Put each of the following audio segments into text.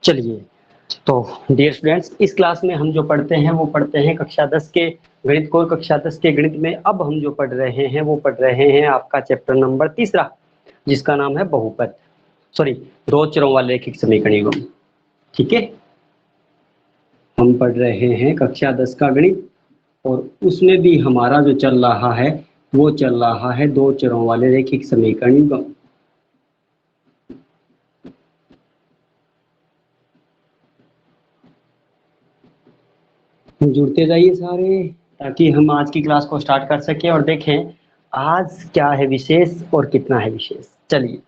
चलिए, तो dear students, इस क्लास में हम जो पढ़ते हैं वो पढ़ते हैं कक्षा 10 के गणित को। कक्षा 10 के गणित में अब हम जो पढ़ रहे हैं वो पढ़ रहे हैं आपका चैप्टर नंबर 3, जिसका नाम है बहुपद, सॉरी, दो चरों वाले रैखिक समीकरण युग्म। ठीक है, हम पढ़ रहे हैं कक्षा 10 का गणित और उसमें भी हमारा जो चल रहा है वो चल रहा है दो चरों वाले रैखिक समीकरण युग्म। जुड़ते जाइए सारे, ताकि हम आज की क्लास को स्टार्ट कर सकें और देखें आज क्या है विशेष और कितना है विशेष। चलिए,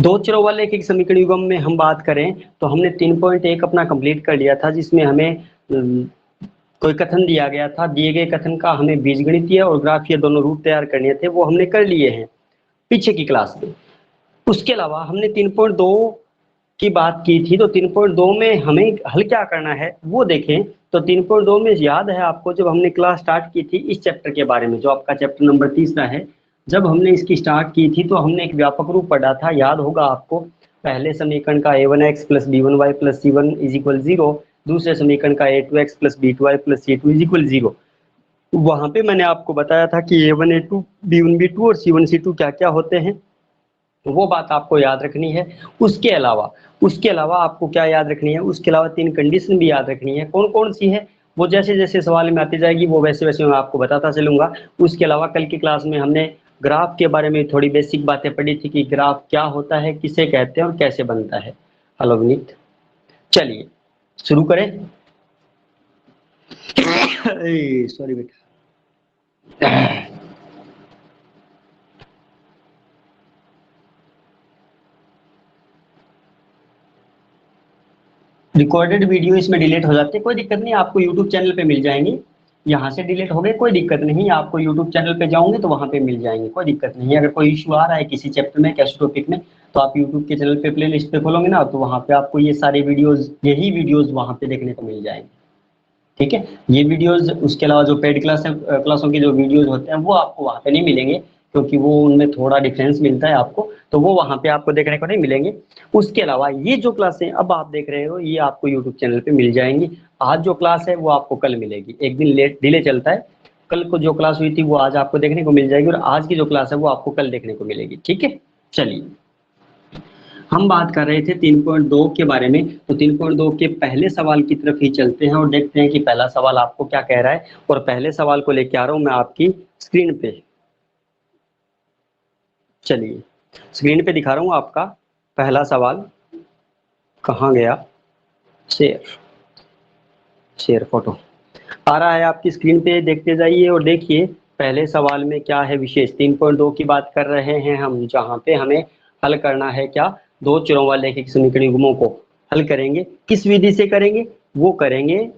दो चरों वाले रैखिक समीकरण युग्म में हम बात करें तो हमने 3.1 अपना कंप्लीट कर लिया था, जिसमें हमें कोई कथन दिया गया था। दिए गए कथन का हमें बीजगणितीय और ग्राफीय दोनों रूप तैयार करने थे, वो हमने कर लिए हैं पीछे की क्लास में। उसके अलावा हमने 3.2 की बात की थी, तो 3.2 में हमें हल क्या करना है वो देखें। तो 3.2 में याद है आपको, जब हमने क्लास स्टार्ट की थी इस चैप्टर के बारे में, जो आपका चैप्टर नंबर 3 है, जब हमने इसकी स्टार्ट की थी तो हमने एक व्यापक रूप पढ़ा था, याद होगा आपको। पहले समीकरण का a1x + b1y + c1 = 0, दूसरे समीकरण का a2x + b2y + c2 = 0। वहां पे मैंने आपको बताया था कि a1 a2 b1 b2 और c1 c2 क्या क्या होते हैं, वो बात आपको याद रखनी है। उसके अलावा आपको क्या याद रखनी है, उसके अलावा 3 कंडीशन भी याद रखनी है। कौन कौन सी है वो जैसे जैसे सवाल में आती जाएगी वो वैसे वैसे मैं आपको बताता चलूंगा। उसके अलावा कल की क्लास में हमने ग्राफ के बारे में थोड़ी बेसिक बातें पढ़ी थी कि ग्राफ क्या होता है, किसे कहते हैं और कैसे बनता है। हेलो विनीत, चलिए शुरू करें। सॉरी बेटा। रिकॉर्डेड वीडियो इसमें डिलीट हो जाती है, कोई दिक्कत नहीं, आपको यूट्यूब चैनल पे मिल जाएंगे। यहाँ से डिलीट हो गए कोई दिक्कत नहीं, आपको यूट्यूब चैनल पे जाओगे तो वहां पे मिल जाएंगे, कोई दिक्कत नहीं। अगर कोई इशू आ रहा है किसी चैप्टर में, कैसे टॉपिक में, तो आप यूट्यूब के चैनल पे प्ले लिस्ट पे खोलोगे ना, तो वहां पे आपको ये सारे वीडियोज, यही वीडियोज वहां पे देखने को मिल जाएंगे। ठीक है, ये वीडियोज, उसके अलावा जो पेड क्लासों के जो वीडियोज होते हैं वो आपको वहां पे नहीं मिलेंगे, क्योंकि वो उनमें थोड़ा डिफरेंस मिलता है आपको, तो वो वहां पे आपको देखने को नहीं मिलेंगे। उसके अलावा ये जो क्लासें अब आप देख रहे हो ये आपको यूट्यूब चैनल पे मिल जाएंगी। आज जो क्लास है वो आपको कल मिलेगी, एक दिन लेट डिले चलता है। कल को जो क्लास हुई थी वो आज आपको देखने को मिल जाएगी और आज की जो क्लास है वो आपको कल देखने को मिलेगी। ठीक है, चलिए हम बात कर रहे थे 3.2 के बारे में, तो 3.2 के पहले सवाल की तरफ ही चलते हैं और देखते हैं कि पहला सवाल आपको क्या कह रहा है। और पहले सवाल को लेके आ रहा हूं मैं आपकी स्क्रीन पे। चलिए स्क्रीन पे दिखा रहा हूं आपका पहला सवाल। कहाँ गया, शेयर फोटो आ रहा है आपकी स्क्रीन पे, देखते जाइए और देखिए पहले सवाल में क्या है विशेष। 3.2 की बात कर रहे हैं हम, जहां पे हमें हल करना है क्या, दो चरों वाले रैखिक समीकरण युग्मों को हल करेंगे। किस विधि से करेंगे, वो करेंगे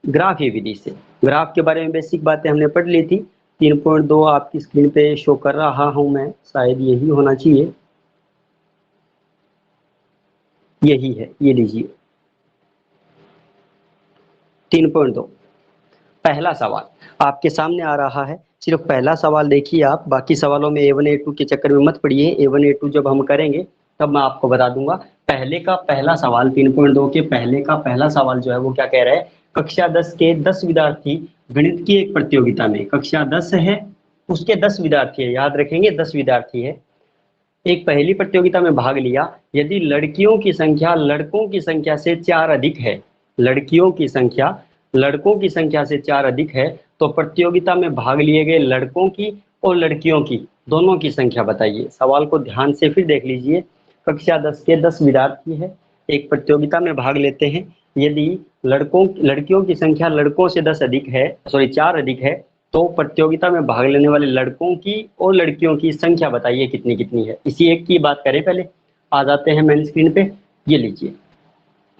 ग्राफीय विधि से। ग्राफ के बारे में बेसिक बातें हमने पढ़ ली थी। 3.2 आपकी स्क्रीन पे शो कर रहा हूं मैं, शायद यही होना चाहिए, यही है, ये लीजिए 3.2 पहला सवाल आपके सामने आ रहा है। सिर्फ पहला सवाल देखिए आप, बाकी सवालों में A1 A2 के चक्कर में मत पड़िए। A1 A2 जब हम करेंगे तब मैं आपको बता दूंगा। पहले का पहला सवाल, 3.2 के पहले का पहला सवाल जो है वो क्या कह रहा है, कक्षा 10 के 10 विद्यार्थी गणित की एक प्रतियोगिता में, कक्षा 10 है उसके 10 विद्यार्थी है, याद रखेंगे 10 विद्यार्थी है, एक पहली प्रतियोगिता में भाग लिया। यदि लड़कियों की संख्या लड़कों की संख्या से 4 अधिक है, लड़कियों की संख्या लड़कों की संख्या से 4 अधिक है, तो प्रतियोगिता में भाग लिए गए लड़कों की और लड़कियों की दोनों की संख्या बताइए। सवाल को ध्यान से फिर देख लीजिए। कक्षा 10 के 10 विद्यार्थी है, एक प्रतियोगिता में भाग लेते हैं। यदि लड़कियों की संख्या लड़कों से 10 अधिक है, सॉरी 4 अधिक है, तो प्रतियोगिता में भाग लेने वाले लड़कों की और लड़कियों की संख्या बताइए कितनी कितनी है। इसी एक की बात करें पहले, आ जाते हैं मेन स्क्रीन पे। ये लीजिए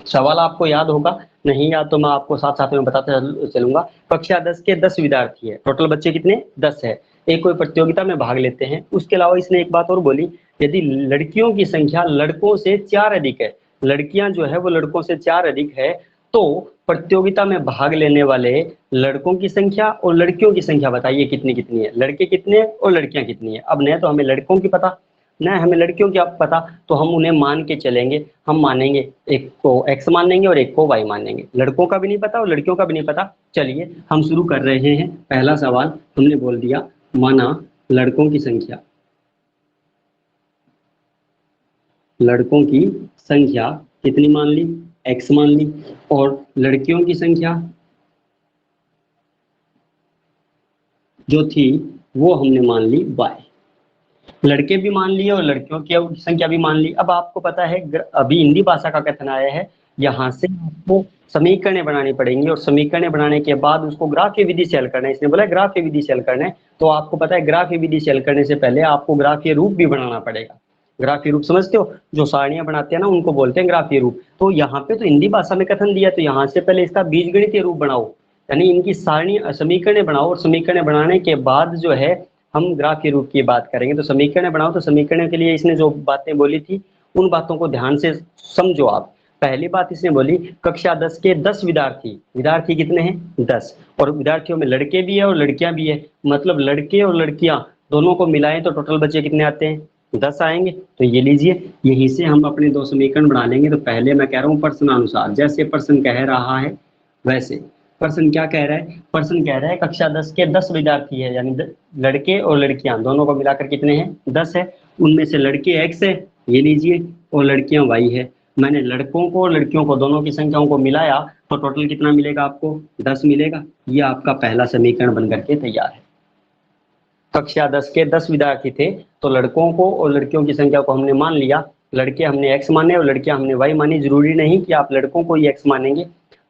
सवाल आपको याद होगा, नहीं याद तो मैं आपको साथ साथ में बताते चलूंगा। कक्षा 10 के 10 विद्यार्थी है, टोटल बच्चे कितने 10 है, एक कोई प्रतियोगिता में भाग लेते हैं। उसके अलावा इसने एक बात और बोली, यदि लड़कियों की संख्या लड़कों से 4 अधिक है, लड़कियां जो है वो लड़कों से 4 अधिक है, तो प्रतियोगिता में भाग लेने वाले लड़कों की संख्या और लड़कियों की संख्या बताइए कितनी कितनी है, लड़के कितने और लड़कियां कितनी है। अब नहीं तो हमें लड़कों की पता, ना हमें लड़कियों की आप पता, तो हम उन्हें मान के चलेंगे। हम मानेंगे एक को x मान लेंगे और एक को y मान लेंगे। लड़कों का भी नहीं पता और लड़कियों का भी नहीं पता। चलिए हम शुरू कर रहे हैं। पहला सवाल हमने बोल दिया, माना लड़कों की संख्या, लड़कों की संख्या कितनी मान ली, x मान ली, और लड़कियों की संख्या जो थी वो हमने मान ली y। लड़के भी मान लिए और लड़कियों की संख्या भी मान ली। अब आपको पता है अभी हिंदी भाषा का कथन आया है, यहाँ से आपको समीकरणें बनानी पड़ेंगी और समीकरणें बनाने के बाद उसको ग्राफीय विधि से हल करना है। इसने बोला ग्राफीय विधि से हल करना है, तो आपको पता है ग्राफीय विधि से हल करने से पहले आपको ग्राफीय रूप भी बनाना पड़ेगा। ग्राफीय रूप समझते हो, जो सारणियां बनाते हैं ना उनको बोलते हैं ग्राफीय रूप। तो यहाँ पे तो हिंदी भाषा में कथन दिया, तो यहाँ से पहले इसका बीजगणितीय रूप बनाओ, यानी इनकी सारणी समीकरणें बनाओ, और समीकरणें बनाने के बाद जो है हम ग्राफीय रूप की बात करेंगे। तो समीकरण बनाओ, तो समीकरण के लिए इसने जो बातें बोली थी उन बातों को ध्यान से समझो आप। पहली बात इसने बोली कक्षा 10 के 10 विद्यार्थी, विद्यार्थी कितने हैं 10, और विद्यार्थियों में लड़के भी है और लड़कियां भी है, मतलब लड़के और लड़कियां दोनों को मिलाएं तो टोटल बच्चे कितने आते हैं 10 आएंगे। तो ये लीजिए, यहीं से हम अपने दो समीकरण बना लेंगे। तो पहले मैं कह रहा हूँ प्रश्नानुसार, जैसे प्रश्न कह रहा है वैसे। प्रश्न क्या कह रहा है, प्रश्न कह रहा है कक्षा 10 के 10 विद्यार्थी है, यानी लड़के और लड़कियां दोनों को मिलाकर कितने हैं 10 है। उनमें से लड़के x है, ये लीजिए, और लड़कियां y है। मैंने लड़कों को और लड़कियों को दोनों की संख्याओं को मिलाया तो टोटल कितना मिलेगा आपको 10 मिलेगा। ये आपका पहला समीकरण बन करके तैयार है। कक्षा 10 के 10 विद्यार्थी थे, तो लड़कों को और लड़कियों की संख्या को हमने मान लिया। लड़के हमने x माने और लड़कियां हमने y मानी। जरूरी नहीं कि आप लड़कों को ही x मानेंगे,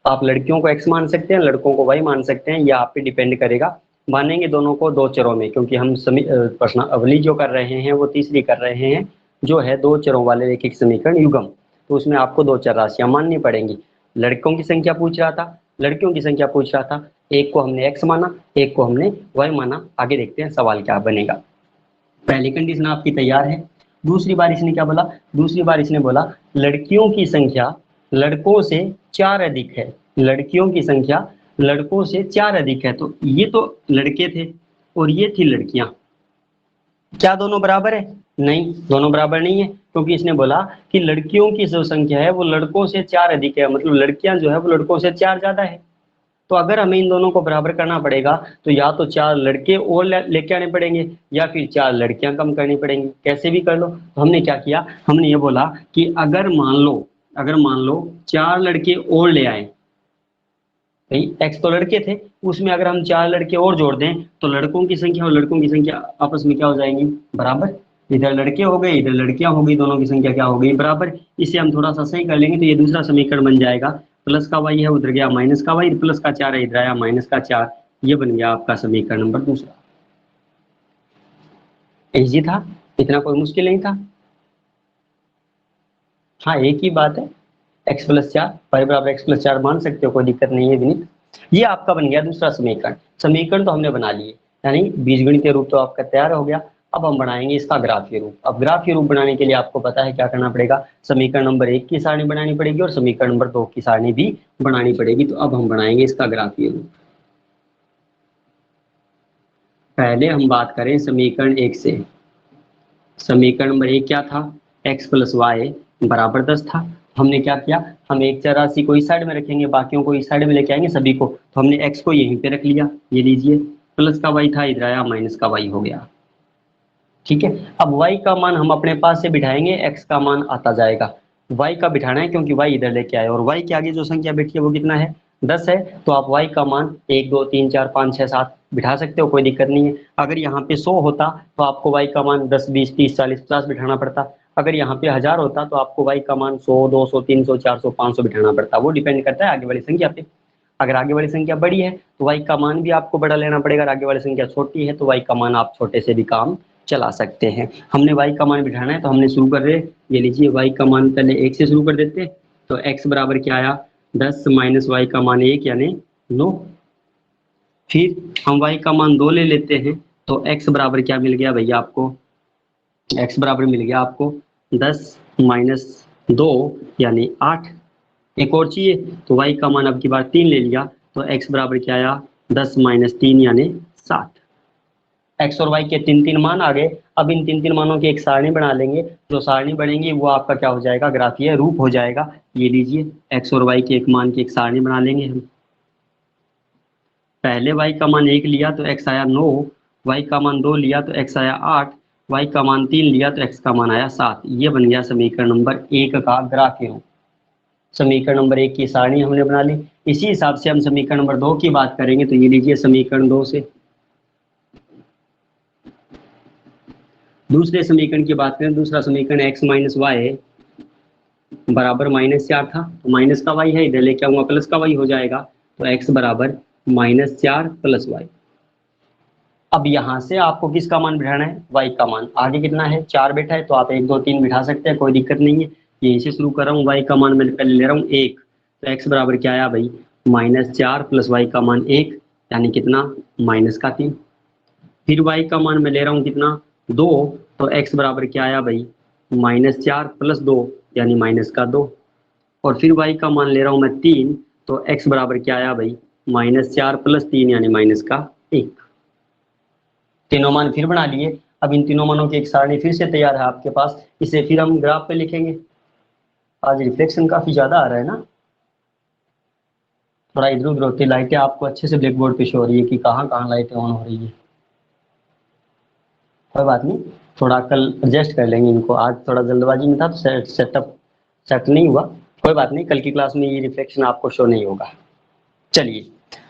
आप लड़कियों को x मान सकते हैं, लड़कों को y मान सकते हैं, यह आप पे डिपेंड करेगा। मानेंगे दोनों को दो चरों में, क्योंकि हम प्रश्नावली जो कर रहे हैं वो तीसरी कर रहे हैं, जो है दो चरों वाले रैखिक समीकरण युग्म। तो उसमें आपको दो चर राशियां माननी पड़ेंगी। लड़कों की संख्या पूछ रहा था, लड़कियों की संख्या पूछ रहा था, एक को हमने x माना, एक को हमने y माना। आगे देखते हैं सवाल क्या बनेगा। पहली कंडीशन आपकी तैयार है। दूसरी बार इसने क्या बोला, दूसरी बार इसने बोला लड़कियों की संख्या लड़कों से 4 अधिक है, लड़कियों की संख्या लड़कों से 4 अधिक है। तो ये तो लड़के थे और ये थी लड़कियां, क्या दोनों बराबर है? नहीं, दोनों बराबर नहीं है, क्योंकि इसने बोला कि लड़कियों की जो संख्या है वो लड़कों से 4 अधिक है, मतलब लड़कियां जो है वो लड़कों से 4 ज्यादा है। तो अगर हमें इन दोनों को बराबर करना पड़ेगा तो या तो 4 लड़के और लेके आने पड़ेंगे या फिर 4 लड़कियां कम करनी पड़ेंगी, कैसे भी कर लो। तो हमने क्या किया, हमने ये बोला कि अगर मान लो 4 लड़के और ले आए, भाई x तो लड़के थे, उसमें अगर हम 4 लड़के और जोड़ दें तो लड़कों की संख्या और लड़कों की संख्या आपस में क्या हो जाएंगी बराबर। इधर लड़के हो गए, इधर लड़कियां हो गई, दोनों की संख्या क्या हो गई बराबर। इसे हम थोड़ा सा सही कर लेंगे तो ये दूसरा समीकरण बन जाएगा, प्लस का y है उधर गया माइनस का y, प्लस का 4 है इधर आया माइनस का 4। ये बन गया आपका समीकरण नंबर दूसरा। इजी था, इतना कोई मुश्किल नहीं था। हाँ एक ही बात है, x प्लस 4 y बराबर x प्लस 4 मान सकते हो, कोई दिक्कत नहीं है विनीत। ये आपका बन गया दूसरा समीकरण। समीकरण तो हमने बना लिए, यानी बीजगणितीय रूप तो आपका तैयार हो गया। अब हम बनाएंगे इसका ग्राफीय रूप। अब ग्राफीय रूप बनाने के लिए आपको पता है क्या करना पड़ेगा, समीकरण नंबर 1 की सारणी बनानी पड़ेगी और समीकरण नंबर 2 की सारणी भी बनानी पड़ेगी। तो अब हम बनाएंगे इसका ग्राफीय रूप। पहले हम बात करें समीकरण 1 से। समीकरण नंबर 1 क्या था, x प्लस वाई बराबर 10 था। हमने क्या किया, हम एक चर राशि को इस साइड में रखेंगे, बाकियों को इस साइड में लेके आएंगे सभी को। तो हमने x को यहीं पे रख लिया, ये लीजिए, प्लस का y था इधर आया माइनस का y हो गया। ठीक है, अब y का मान हम अपने पास से बिठाएंगे, x का मान आता जाएगा। y का बिठाना है क्योंकि y इधर लेके आए, और y के आगे जो संख्या बैठी है वो कितना है 10 है। तो आप y का मान 1 2 3 4 5 6 7 बिठा सकते हो, कोई दिक्कत नहीं है। अगर यहाँ पे 100 होता तो आपको y का मान 10 20 30 40 50 बिठाना पड़ता। अगर यहाँ पे 1000 होता तो आपको y का मान 100 200 300 400 500 बिठाना पड़ता। वो डिपेंड करता है आगे वाली संख्या पे। अगर आगे वाली संख्या बड़ी है तो y का मान भी आपको बड़ा लेना पड़ेगा, अगर आगे वाली संख्या छोटी है तो y का मान आप छोटे से भी काम चला सकते हैं। हमने y का मान बिठाना है तो हमने शुरू कर रहे, ये लीजिए y का मान पहले 1 से शुरू कर देते। तो x बराबर क्या आया 10 माइनस y का मान 1 यानी 9। फिर हम y का मान 2 ले लेते हैं, तो x बराबर क्या मिल गया भैया आपको, x बराबर मिल गया आपको 10 माइनस 2 यानी 8। एक और चाहिए तो y का मान अब की बार 3 ले लिया, तो x बराबर क्या आया 10 माइनस 3 यानी 7। x और y के 3 3 मान आ गए। अब इन तीन तीन मानों की एक सारणी बना लेंगे, जो सारणी बनेगी वो आपका क्या हो जाएगा, ग्राफीय रूप हो जाएगा। ये लीजिए एक्स और वाई के एक मान की एक सारणी बना लेंगे हम। पहले y का मान 1 लिया तो x आया 9, y का मान 2 लिया तो x आया 8, y का मान 3 लिया तो x का मान आया 7। ये बन गया समीकरण नंबर 1 का ग्राफीय रूप। समीकरण नंबर 1 की सारणी हमने बना ली। इसी हिसाब से हम समीकरण नंबर 2 की बात करेंगे, तो ये लीजिए समीकरण 2 से दूसरे समीकरण की बात करें, दूसरा समीकरण x माइनस वाई बराबर -4 था, तो माइनस का y है, इधर लेके आऊंगा प्लस का y हो जाएगा, तो x बराबर -4 प्लस वाई। अब यहाँ से आपको किसका मान बिठाना है, y का मान। आगे कितना है, 4 बैठा है, तो आप 1 2 3 बिठा सकते हैं, कोई दिक्कत नहीं है। यहीं से शुरू कर रहा हूँ, y का मान मैं पहले ले रहा हूँ 1, तो x बराबर क्या आया भाई, -4 प्लस y का मान 1, यानी कितना, -3। फिर y का मान मैं ले रहा हूँ कितना, 2, तो x बराबर क्या आया भाई, -4 प्लस 2, यानी -2। और फिर y का मान ले रहा हूँ मैं 3, तो x बराबर क्या आया भाई, -4 प्लस 3, यानी -1। तीनों मान फिर बना लिए। अब इन तीनों मानों की एक सारणी फिर से तैयार है आपके पास, इसे फिर हम ग्राफ पे लिखेंगे। आज रिफ्लेक्शन काफी ज्यादा आ रहा है ना, थोड़ा इधर उधर होती लाइटें आपको अच्छे से ब्लैक बोर्ड पे शो हो रही है कि कहाँ कहाँ लाइटें ऑन हो रही है। कोई बात नहीं, थोड़ा कल एडजस्ट कर लेंगे इनको, आज थोड़ा जल्दबाजी में था तो सेटअप सेट नहीं हुआ। कोई बात नहीं, कल की क्लास में ये रिफ्लेक्शन आपको शो नहीं होगा। चलिए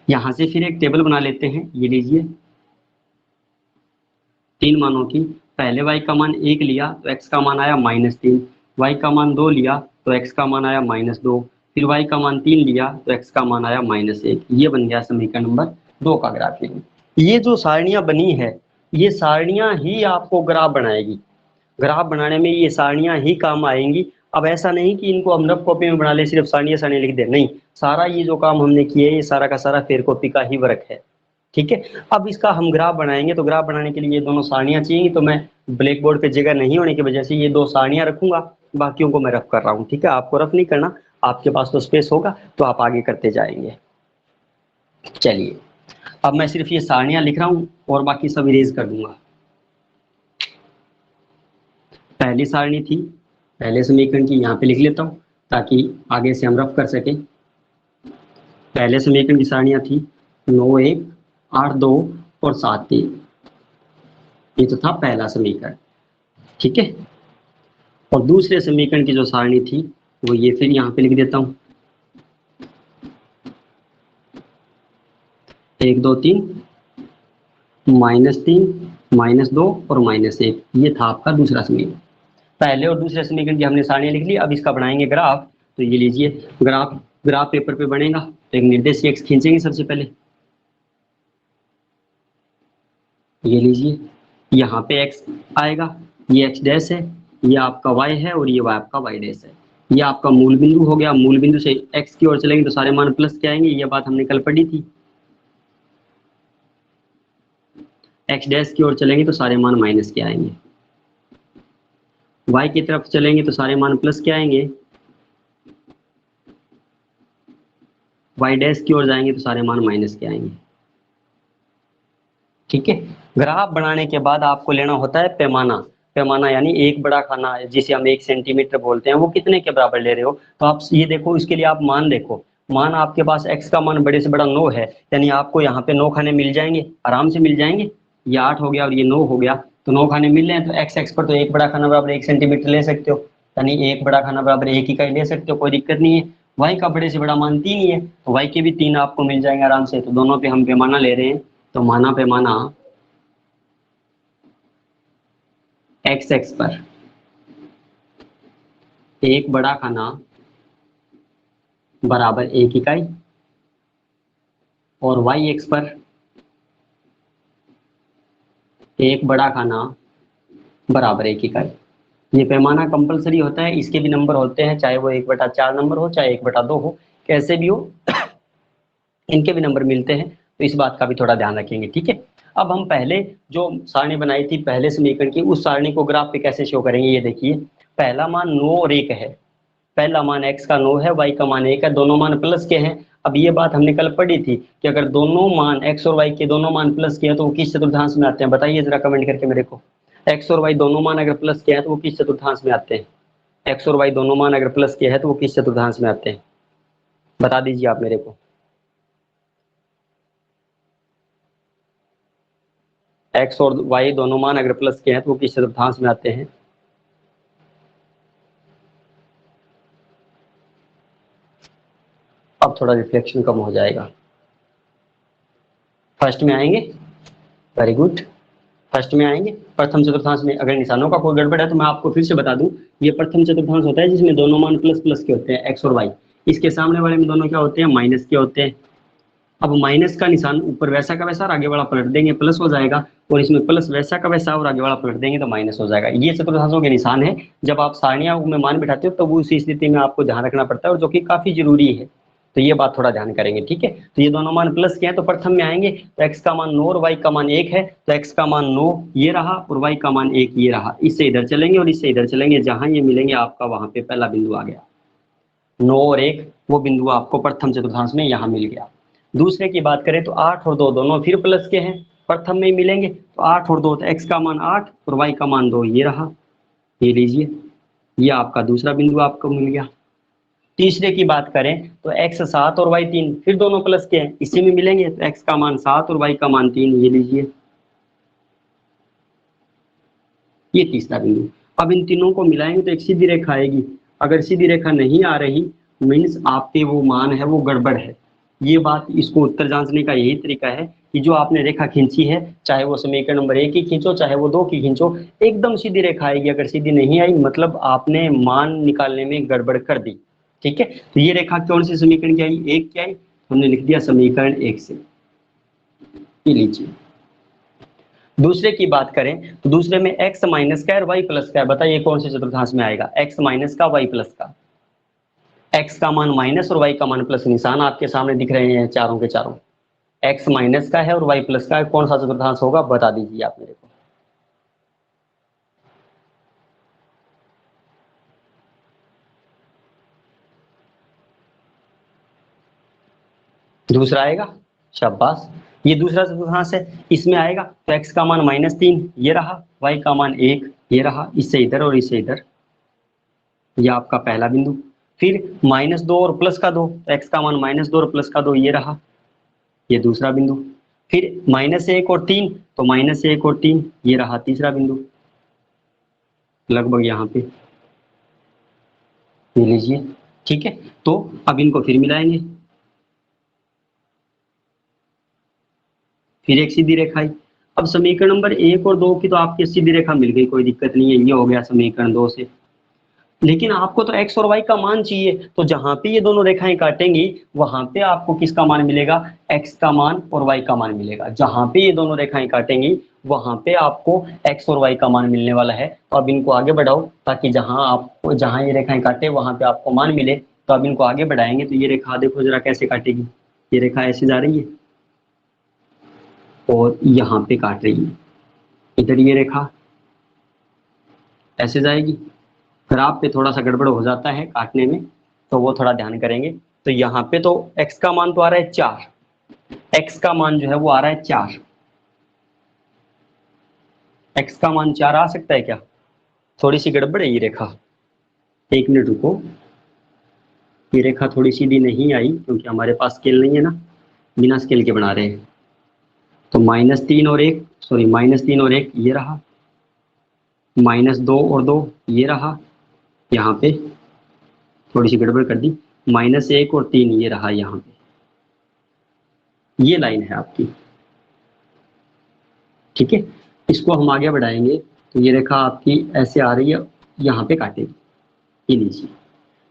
यहाँ से फिर एक टेबल बना लेते हैं। ये लीजिए तीन मानों की, पहले y का मान 1 लिया तो x का मान आया -3, y का मान 2 लिया तो x का मान आया -2, फिर y का मान 3 लिया तो x का मान आया -1। ये बन गया समीकरण नंबर 2 का ग्राफ। ये जो सारणियां बनी है, ये सारणियां ही आपको ग्राफ बनाएगी। ग्राफ बनाने में ये सारणियां ही काम आएंगी। अब ऐसा नहीं कि इनको हम रफ कॉपी में बना ले, सिर्फ सारणियां सारणियां लिख दे, नहीं, सारा ये जो काम हमने किया है ये सारा का सारा फेर कॉपी का ही वर्क है। ठीक है, अब इसका हम ग्राफ बनाएंगे, तो ग्राफ बनाने के लिए ये दोनों सारणियां चाहिए, तो मैं ब्लैक बोर्ड पे जगह नहीं होने की वजह से ये दो सारणियां रखूंगा, बाकियों को मैं रफ कर रहा हूँ। ठीक है, आपको रफ नहीं करना, आपके पास तो स्पेस होगा तो आप आगे करते जाएंगे। चलिए अब मैं सिर्फ ये सारणियां लिख रहा हूँ और बाकी सब इरेज कर दूंगा। पहली सारणी थी पहले समीकरण की, यहाँ पे लिख लेता हूँ ताकि आगे से हम रफ कर सकें। पहले समीकरण की सारणियां थी 9 1 8 2 और 7 3। ये तो था पहला समीकरण। ठीक है, और दूसरे समीकरण की जो सारणी थी वो ये, फिर यहाँ पे लिख देता हूँ 1 2 3 -3 -2 और -1। ये था आपका दूसरा समीकरण। पहले और दूसरे समीकरण की हमने सारणियां लिख ली, अब इसका बनाएंगे ग्राफ। तो ये लीजिए ग्राफ, ग्राफ पेपर पे बनेगा, तो एक निर्देश एक्स खींचेंगे सबसे पहले। ये लीजिए यहाँ पे एक्स आएगा, ये एक्स डैश है, ये आपका वाई है और ये वाई आपका वाई डैश है। ये आपका मूल बिंदु हो गया। मूल बिंदु से एक्स की ओर चलेंगे तो सारे मान प्लस के आएंगे, ये बात हमने कल पढ़ी थी। एक्स डैश की ओर चलेंगे तो सारे मान माइनस के आएंगे। वाई की तरफ चलेंगे तो सारे मान प्लस के आएंगे। वाई डैश की ओर जाएंगे तो सारे मान माइनस के आएंगे। ठीक है, ग्राफ बनाने के बाद आपको लेना होता है पैमाना। पैमाना यानी एक बड़ा खाना जिसे हम 1 सेंटीमीटर बोलते हैं, वो कितने के बराबर ले रहे हो। तो आप ये देखो, इसके लिए आप मान देखो। मान आपके पास x का मान बड़े से बड़ा 9 है, यानी आपको यहाँ पे 9 खाने मिल जाएंगे, आराम से मिल जाएंगे। ये 8 हो गया और ये 9 हो गया, तो 9 खाने मिल रहे हैं, तो x पर तो एक बड़ा खाना बराबर 1 सेंटीमीटर ले सकते हो, यानी एक बड़ा खाना बराबर 1 इकाई ले सकते हो, कोई दिक्कत नहीं है। y का बड़े से बड़ा मान 3 ही है, तो y के भी 3 आपको मिल जाएंगे आराम से। तो दोनों पे हम पैमाना ले रहे हैं, तो माना पैमाना x पर एक बड़ा खाना बराबर 1 इकाई, और y पर एक बड़ा खाना बराबर 1 इकाई। ये पैमाना कंपलसरी होता है, इसके भी नंबर होते हैं, चाहे वो 1/4 नंबर हो, चाहे 1/2 हो, कैसे भी हो इनके भी नंबर मिलते हैं, तो इस बात का भी थोड़ा ध्यान रखेंगे। ठीक है, अब हम पहले जो सारणी बनाई थी पहले समीकरण की, उस सारणी को ग्राफ पे कैसे शो करेंगे। ये देखिए, पहला मान 9 और 1 है। पहला मान x का 9 है, y का मान 1 है, दोनों मान प्लस के हैं। अब ये बात हमने कल पढ़ी थी कि अगर दोनों मान x और y के दोनों मान प्लस के हैं तो वो किस चतुर्थांश में आते हैं, बताइए जरा कमेंट करके मेरे को। एक्स और वाई दोनों मान अगर प्लस के हैं तो वो किस चतुर्थांश में आते हैं? एक्स और वाई दोनों मान अगर प्लस के हैं तो वो किस चतुर्थांश में आते हैं? बता दीजिए आप मेरे को। एक्स और वाई दोनों मान अगर प्लस के हैं तो वो किस चतुर्थांश में आते हैं? अब थोड़ा रिफ्लेक्शन कम हो जाएगा। फर्स्ट में आएंगे। Very good. फर्स्ट में आएंगे, प्रथम चतुर्थांश में। अगर निशानों का कोई गड़बड़ है तो मैं आपको फिर से बता दूं, ये प्रथम चतुर्थांश होता है जिसमें दोनों मान प्लस प्लस के होते हैं, एक्स और वाई। इसके सामने वाले में दोनों क्या होते हैं? माइनस के होते हैं। अब माइनस का निशान ऊपर वैसा का वैसा और आगे वाला पलट देंगे, प्लस हो जाएगा। और इसमें प्लस वैसा का वैसा और आगे वाला पलट देंगे तो माइनस हो जाएगा। ये चतुर्थांशों के निशान है। जब आप सारणियों में मान बिठाते हो तो वो उसी स्थिति में आपको ध्यान रखना पड़ता है, और जो कि काफी जरूरी है। तो ये बात थोड़ा ध्यान करेंगे, ठीक है। तो ये दोनों मान प्लस के हैं तो प्रथम में आएंगे, तो एक्स का मान 9 और वाई का मान 1 है, तो एक्स का मान 9 ये रहा और वाई का मान 1 ये रहा। इससे इधर चलेंगे और इससे इधर चलेंगे, जहां ये मिलेंगे आपका वहां पे पहला बिंदु आ गया। 9 और 1 वो बिंदु आपको प्रथम चतुर्थांश में यहाँ मिल गया। दूसरे की बात करें तो 8 और 2 दोनों फिर प्लस के हैं, प्रथम में ही मिलेंगे, तो 8 और 2 तो एक्स का मान 8 और वाई का मान 2 ये रहा। ये लीजिए, ये आपका दूसरा बिंदु आपको मिल गया। तीसरे की बात करें तो एक्स 7 और वाई 3 फिर दोनों प्लस के हैं, इसी में मिलेंगे, तो एक्स का मान 7 और वाई का मान 3 ये लीजिए। ये तीसरा बिंदु। अब इन तीनों को मिलाएंगे तो एक सीधी रेखा आएगी। अगर सीधी रेखा नहीं आ रही मीन्स आपके वो मान है वो गड़बड़ है। ये बात, इसको उत्तर जांचने का यही तरीका है कि जो आपने रेखा खींची है, चाहे वो समीकरण नंबर 1 की खींचो चाहे वो 2 की खींचो, एकदम सीधी रेखा आएगी। अगर सीधी नहीं आई मतलब आपने मान निकालने में गड़बड़ कर दी, ठीक है। तो ये रेखा कौन से समीकरण की आई? 1 की आई, हमने लिख दिया समीकरण 1 से। ये लीजिए। दूसरे की बात करें तो दूसरे में x माइनस का और y प्लस का है। बताइए कौन से चतुर्थांश में आएगा? x माइनस का y प्लस का। x का मान माइनस और y का मान प्लस, निशान आपके सामने दिख रहे हैं चारों के चारों। x माइनस का है और y प्लस का है, कौन सा चतुर्थांश होगा? बता दीजिए आप मेरे को। दूसरा आएगा, शाबाश। ये दूसरा चतुर्थांश है, इसमें आएगा तो x का मान -3 ये रहा, y का मान 1 ये रहा, इससे इधर और इससे इधर। ये आपका पहला बिंदु। फिर -2 और +2, तो x का मान -2 और +2 ये रहा, ये दूसरा बिंदु। फिर -1 और 3, तो -1 और 3 ये रहा तीसरा बिंदु, लगभग यहाँ पे। ये लीजिए, ठीक है। तो अब इनको फिर मिलाएंगे, फिर एक सीधी रेखा आई। अब समीकरण नंबर 1 और 2 की तो आपकी सीधी रेखा मिल गई, कोई दिक्कत नहीं है, ये हो गया समीकरण 2 से। लेकिन आपको तो x और y का मान चाहिए, तो जहां पे ये दोनों रेखाएं काटेंगी वहां पे आपको किसका मान मिलेगा? x का मान और y का मान मिलेगा। जहां पे ये दोनों रेखाएं काटेंगी वहां पे आपको x और y का मान मिलने वाला है। तो अब इनको आगे बढ़ाओ ताकि जहां ये रेखाएं काटे वहां पे आपको मान मिले। तो अब इनको आगे बढ़ाएंगे तो ये रेखा देखो जरा कैसे काटेगी। ये रेखा ऐसे जा रही है और यहाँ पे काट रही है, इधर ये रेखा ऐसे जाएगी। ग्राफ पे थोड़ा सा गड़बड़ हो जाता है काटने में, तो वो थोड़ा ध्यान करेंगे। तो यहाँ पे तो x का मान तो आ रहा है 4, x का मान जो है वो आ रहा है 4। x का मान 4 आ सकता है क्या? थोड़ी सी गड़बड़ है ये रेखा, एक मिनट रुको। ये रेखा थोड़ी सीधी नहीं आई क्योंकि हमारे पास स्केल नहीं है ना, बिना स्केल के बना रहे हैं। तो -3 और 1, सॉरी -3 और 1 ये रहा, -2 और 2 ये रहा, यहाँ पे थोड़ी सी गड़बड़ कर दी, -1 और 3 ये रहा यहाँ पे। ये लाइन है आपकी, ठीक है। इसको हम आगे बढ़ाएंगे तो ये रेखा आपकी ऐसे आ रही है, यहाँ पे काटेगी। ये लीजिए,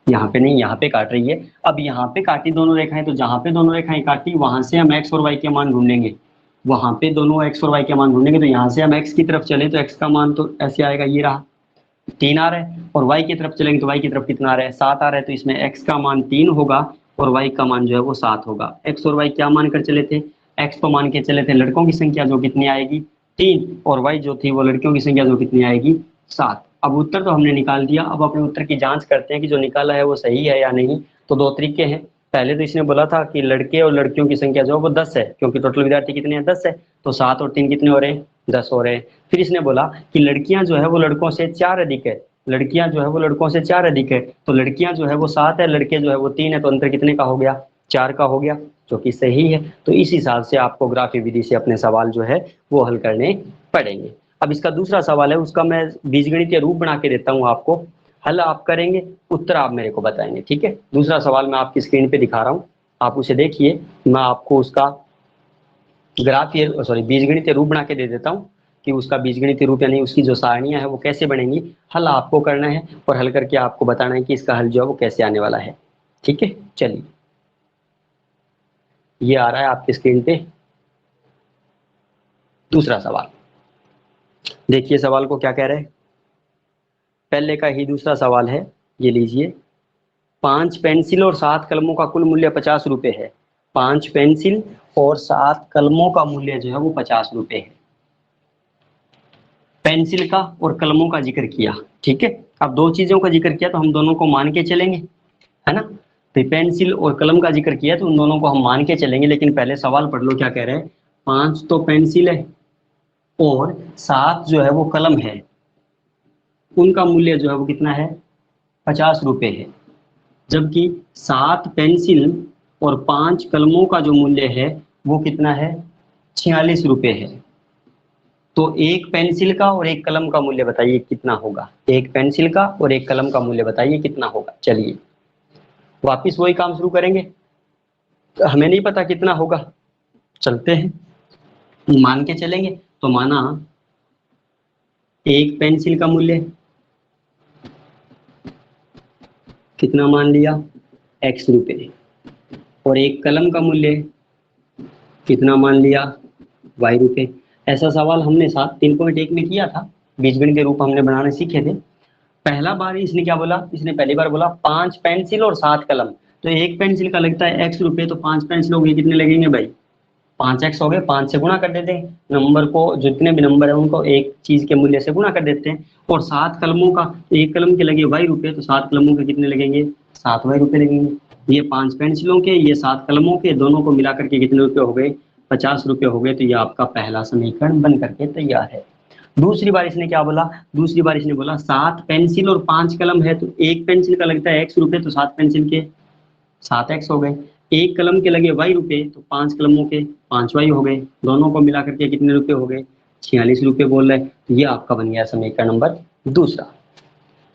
यहाँ पे नहीं, यहाँ पे काट रही है। अब यहाँ पे काटी दोनों रेखाएं, तो जहाँ पे दोनों रेखाएं काटी वहां से हम x और y के मान ढूंढेंगे। वहां पे दोनों x और y के मान ढूंढेंगे, तो यहाँ से हम x की तरफ चले तो x का मान तो ऐसे आएगा, ये रहा 3 आ रहा है, और y की तरफ चलेंगे तो y की तरफ कितना आ रहा है? 7 आ रहा है। तो इसमें x का मान 3 होगा और y का मान जो है वो 7 होगा। x और y क्या मान कर चले थे? x तो मान के चले थे लड़कों की संख्या जो कितनी आएगी 3, और y जो थी वो लड़कियों की संख्या जो कितनी आएगी 7। अब उत्तर तो हमने निकाल दिया, अब अपने उत्तर की जांच करते हैं कि जो निकाला है वो सही है या नहीं। तो दो तरीके हैं। पहले तो इसने बोला था कि लड़के और लड़कियों की संख्या जो है वो 10 है, क्योंकि टोटल विद्यार्थी कितने हैं? 10 है। तो 7 और 3 कितने हो रहे हैं? 10 हो रहे हैं। फिर इसने बोला कि लड़कियां जो है वो लड़कों से 4 अधिक है, लड़कियां जो है वो लड़कों से 4 अधिक है, तो लड़कियां जो है वो 7 है, लड़के जो है वो 3 है, तो अंतर कितने का हो गया, 4 का हो गया, जो कि सही है। तो इस हिसाब से आपको ग्राफी विधि से अपने सवाल जो है वो हल करने पड़ेंगे। अब इसका दूसरा सवाल है, उसका मैं बीजगणितीय रूप बना के देता हूँ आपको, हल आप करेंगे, उत्तर आप मेरे को बताएंगे, ठीक है। दूसरा सवाल मैं आपकी स्क्रीन पे दिखा रहा हूँ, आप उसे देखिए, मैं आपको उसका बीजगणितीय रूप बना के दे देता हूँ कि उसका बीजगणितीय रूप यानी उसकी जो सारणियां है वो कैसे बनेंगी, हल आपको करना है और हल करके आपको बताना है कि इसका हल जो है वो कैसे आने वाला है, ठीक है। चलिए, ये आ रहा है आपकी स्क्रीन पे दूसरा सवाल। देखिए सवाल को क्या कह रहे हैं, पहले का ही दूसरा सवाल है, ये लीजिए। 5 पेंसिल और 7 कलमों का कुल मूल्य 50 रुपए है। 5 पेंसिल और 7 कलमों का मूल्य जो है वो 50 रुपए है। पेंसिल का और कलमों का जिक्र किया, ठीक है। अब दो चीजों का जिक्र किया तो हम दोनों को मान के चलेंगे, है ना। तो पेंसिल और कलम का जिक्र किया तो उन दोनों को हम मान के चलेंगे, लेकिन पहले सवाल पढ़ लो क्या कह रहे हैं। 5 तो पेंसिल है और 7 जो है वो कलम है, उनका मूल्य जो है वो कितना है, 50 रुपए है। जबकि 7 पेंसिल और 5 कलमों का जो मूल्य है वो कितना है, 46 रुपए है। तो एक पेंसिल का और एक कलम का मूल्य बताइए कितना होगा, एक पेंसिल का और एक कलम का मूल्य बताइए कितना होगा। चलिए वापिस वही काम शुरू करेंगे, तो हमें नहीं पता कितना होगा, चलते हैं मान के चलेंगे। तो माना एक पेंसिल का मूल्य कितना मान लिया, x रुपए, और एक कलम का मूल्य कितना मान लिया, y रुपए। ऐसा सवाल हमने 3.1 में किया था, बीजगणित के रूप हमने बनाने सीखे थे। पहला बार इसने क्या बोला, इसने पहली बार बोला 5 पेंसिल और 7 कलम, तो एक पेंसिल का लगता है x रुपए, तो 5 पेंसिल हो गए कितने लगेंगे भाई, 5x हो गए, 5 से गुणा कर देते हैं नंबर को, जितने भी नंबर है उनको एक चीज के मूल्य से गुणा कर देते हैं। और 7 कलमों का, एक कलम के लगे y रुपए, तो 7 कलमों के कितने लगेंगे, 7 y रुपए लगेंगे। ये 5 पेंसिलों के, ये 7 कलमों के, दोनों को मिलाकर के कितने रुपए हो गए, 50 रुपए हो गए। तो ये आपका पहला समीकरण बन करके तैयार है। दूसरी बार इसने क्या बोला, दूसरी बार इसने बोला 7 पेंसिल और 5 कलम है, तो एक पेंसिल का लगता है x रुपए, तो 7 पेंसिल के 7x हो गए। एक कलम के लगे y रुपए, तो 5 कलमों के 5y हो गए, दोनों को मिला करके कितने रुपए हो गए, 46 रुपए बोल रहे। तो ये आपका बन गया समीकरण नंबर दूसरा।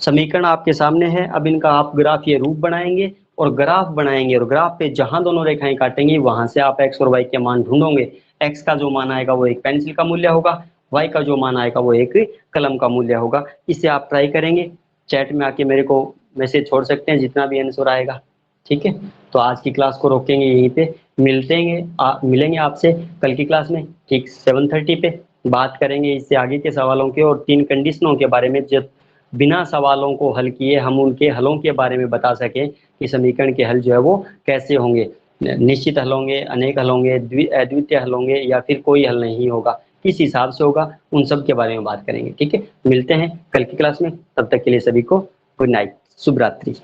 समीकरण आपके सामने है, अब इनका आप ग्राफीय रूप बनाएंगे और ग्राफ बनाएंगे, और ग्राफ पे जहां दोनों रेखाएं काटेंगे वहां से आप x और y के मान ढूंढोगे। x का जो मान आएगा वो एक पेंसिल का मूल्य होगा, y का जो मान आएगा वो एक कलम का मूल्य होगा। इसे आप ट्राई करेंगे, चैट में आके मेरे को मैसेज छोड़ सकते हैं जितना भी आंसर आएगा, ठीक है। तो आज की क्लास को रोकेंगे यहीं पे, मिलेंगे आपसे कल की क्लास में ठीक 7:30 पे। बात करेंगे इससे आगे के सवालों के और 3 कंडीशनों के बारे में, जब बिना सवालों को हल किए हम उनके हलों के बारे में बता सकें कि समीकरण के हल जो है वो कैसे होंगे, निश्चित हल होंगे, अनेक हल होंगे, अद्वितीय हल होंगे, या फिर कोई हल नहीं होगा, किस हिसाब से होगा, उन सब के बारे में बात करेंगे, ठीक है। मिलते हैं कल की क्लास में, तब तक के लिए सभी को गुड नाइट, शुभ रात्रि।